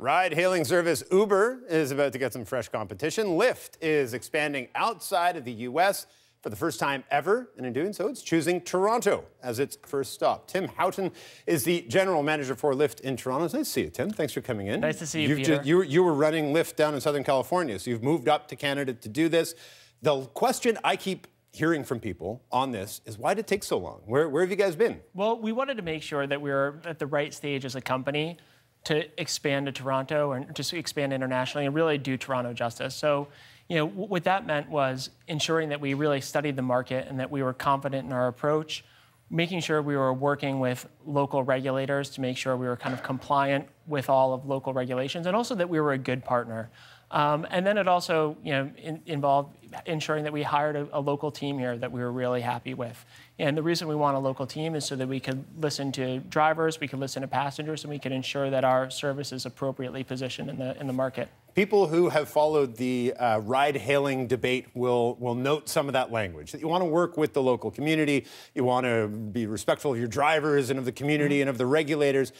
Ride-hailing service Uber is about to get some fresh competition. Lyft is expanding outside of the U.S. for the first time ever, and in doing so, it's choosing Toronto as its first stop. Tim Houghton is the general manager for Lyft in Toronto. It's nice to see you, Tim. Thanks for coming in. Nice to see you, Peter. You were running Lyft down in Southern California, so you've moved up to Canada to do this. The question I keep hearing from people on this is, why did it take so long? Where have you guys been? Well, we wanted to make sure that we were at the right stage as a company to expand to Toronto and just expand internationally and really do Toronto justice. So, what that meant was ensuring that we really studied the market and that we were confident in our approach, making sure we were working with local regulators to make sure we were kind of compliant with all of local regulations, and also that we were a good partner. And then it also, involved ensuring that we hired a local team here that we were really happy with. And the reason we want a local team is so that we could listen to drivers, we could listen to passengers, and we could ensure that our service is appropriately positioned in the market. People who have followed the ride-hailing debate will note some of that language. That you want to work with the local community, you want to be respectful of your drivers and of the community and of the regulators.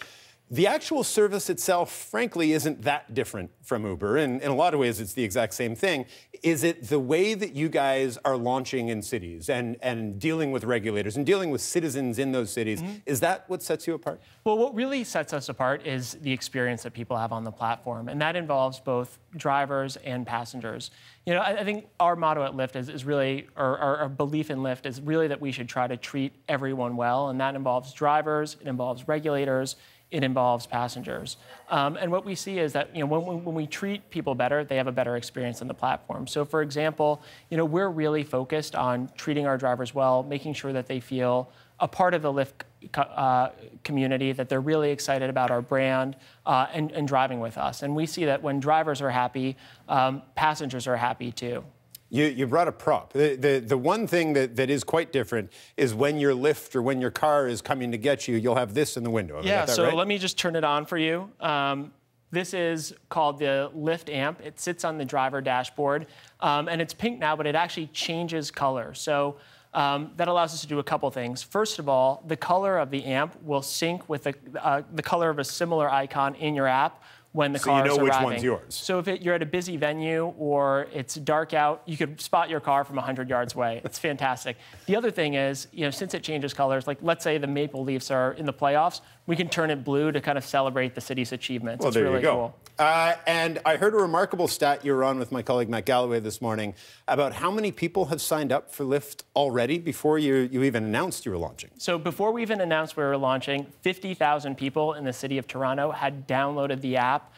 The actual service itself, frankly, isn't that different from Uber. And in a lot of ways, it's the exact same thing. Is it the way that you guys are launching in cities and dealing with regulators and dealing with citizens in those cities? Is that what sets you apart? Well, what really sets us apart is the experience that people have on the platform. And that involves both drivers and passengers. I think our motto at Lyft is really, or our belief in Lyft is really that we should try to treat everyone well. And that involves drivers, it involves regulators, it involves passengers. And what we see is that when we treat people better, they have a better experience on the platform. So for example, we're really focused on treating our drivers well, making sure that they feel a part of the Lyft community, that they're really excited about our brand and driving with us. And we see that when drivers are happy, passengers are happy too. You brought a prop. The one thing that is quite different is when your Lyft or when your car is coming to get you, you'll have this in the window. Yeah, so right? Let me just turn it on for you. This is called the Lyft amp. It sits on the driver dashboard, and it's pink now, but it actually changes color. So that allows us to do a couple things. First of all, the color of the amp will sync with the color of a similar icon in your app when the car is arriving. So you know which one's yours. So if you're at a busy venue or it's dark out, you could spot your car from 100 yards away. It's fantastic. The other thing is, since it changes colors, like let's say the Maple Leafs are in the playoffs, we can turn it blue to kind of celebrate the city's achievements. Well, it's there really you go. Cool. And I heard a remarkable stat you were on with my colleague Matt Galloway this morning about how many people have signed up for Lyft already before you even announced you were launching. So before we even announced we were launching, 50,000 people in the city of Toronto had downloaded the app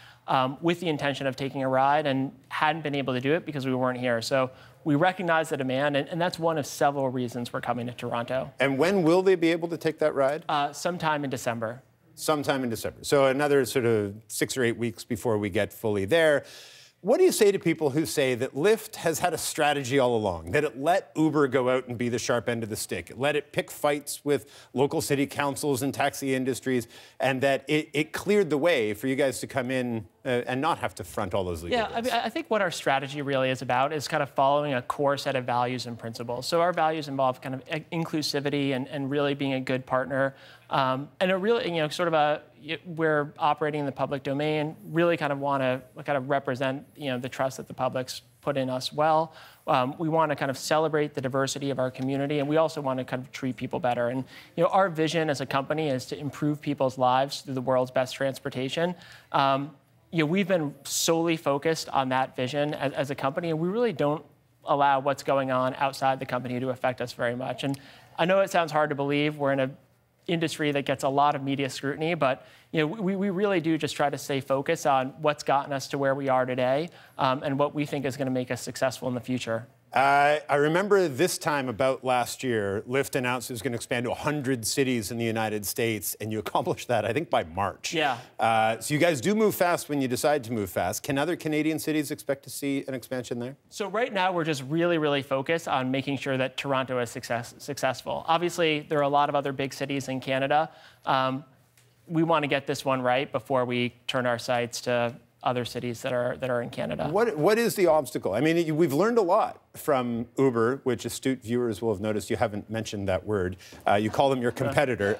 with the intention of taking a ride and hadn't been able to do it because we weren't here. So we recognize the demand, and that's one of several reasons we're coming to Toronto. And when will they be able to take that ride? Sometime in December. Sometime in December. So another sort of 6 or 8 weeks before we get fully there. What do you say to people who say that Lyft has had a strategy all along, that it let Uber go out and be the sharp end of the stick, it let it pick fights with local city councils and taxi industries, and that it cleared the way for you guys to come in and not have to front all those legal risks? I think what our strategy really is about is kind of following a core set of values and principles. So our values involve kind of inclusivity and really being a good partner, and a really, we're operating in the public domain, really kind of want to kind of represent, the trust that the public's put in us well. We want to kind of celebrate the diversity of our community, and we also want to kind of treat people better. And, our vision as a company is to improve people's lives through the world's best transportation. We've been solely focused on that vision as a company, and we really don't allow what's going on outside the company to affect us very much. And I know it sounds hard to believe. We're in an industry that gets a lot of media scrutiny, but we really do just try to stay focused on what's gotten us to where we are today and what we think is going to make us successful in the future. I remember this time about last year, Lyft announced it was going to expand to 100 cities in the United States, and you accomplished that, I think, by March. Yeah. So you guys do move fast when you decide to move fast. Can other Canadian cities expect to see an expansion there? So right now, we're just really, really focused on making sure that Toronto is successful. Obviously, there are a lot of other big cities in Canada. We want to get this one right before we turn our sights to other cities that are in Canada. What is the obstacle? I mean, we've learned a lot from Uber, which astute viewers will have noticed you haven't mentioned that word. You call them your competitor.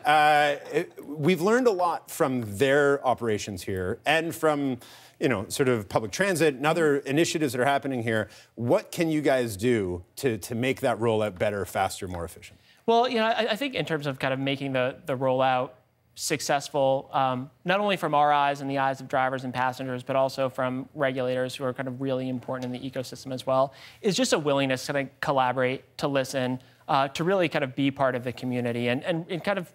We've learned a lot from their operations here and from, sort of public transit and other initiatives that are happening here. What can you guys do to make that rollout better, faster, more efficient? Well, I think in terms of kind of making the rollout successful, not only from our eyes and the eyes of drivers and passengers, but also from regulators who are kind of really important in the ecosystem as well, is just a willingness to kind of collaborate, to listen, to really kind of be part of the community and kind of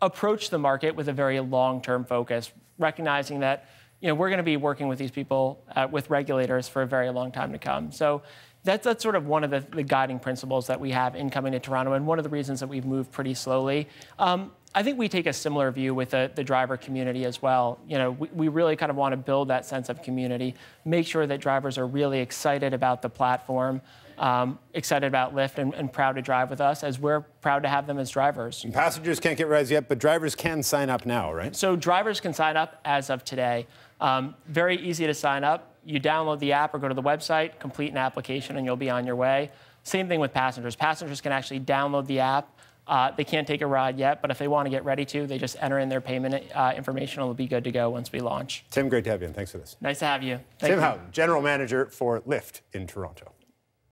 approach the market with a very long-term focus, recognizing that we're going to be working with these people, with regulators for a very long time to come. So that's sort of one of the guiding principles that we have in coming to Toronto, and one of the reasons that we've moved pretty slowly. I think we take a similar view with the driver community as well. We really kind of want to build that sense of community, make sure that drivers are really excited about the platform, excited about Lyft, and proud to drive with us, as we're proud to have them as drivers. And passengers can't get rides yet, but drivers can sign up now, right? So drivers can sign up as of today. Very easy to sign up. You download the app or go to the website, complete an application, and you'll be on your way. Same thing with passengers. Passengers can actually download the app. They can't take a ride yet, but if they want to get ready to, they just enter in their payment information, and it'll be good to go once we launch. Tim, great to have you, and thanks for this. Nice to have you. Tim Houghton, General Manager for Lyft in Toronto.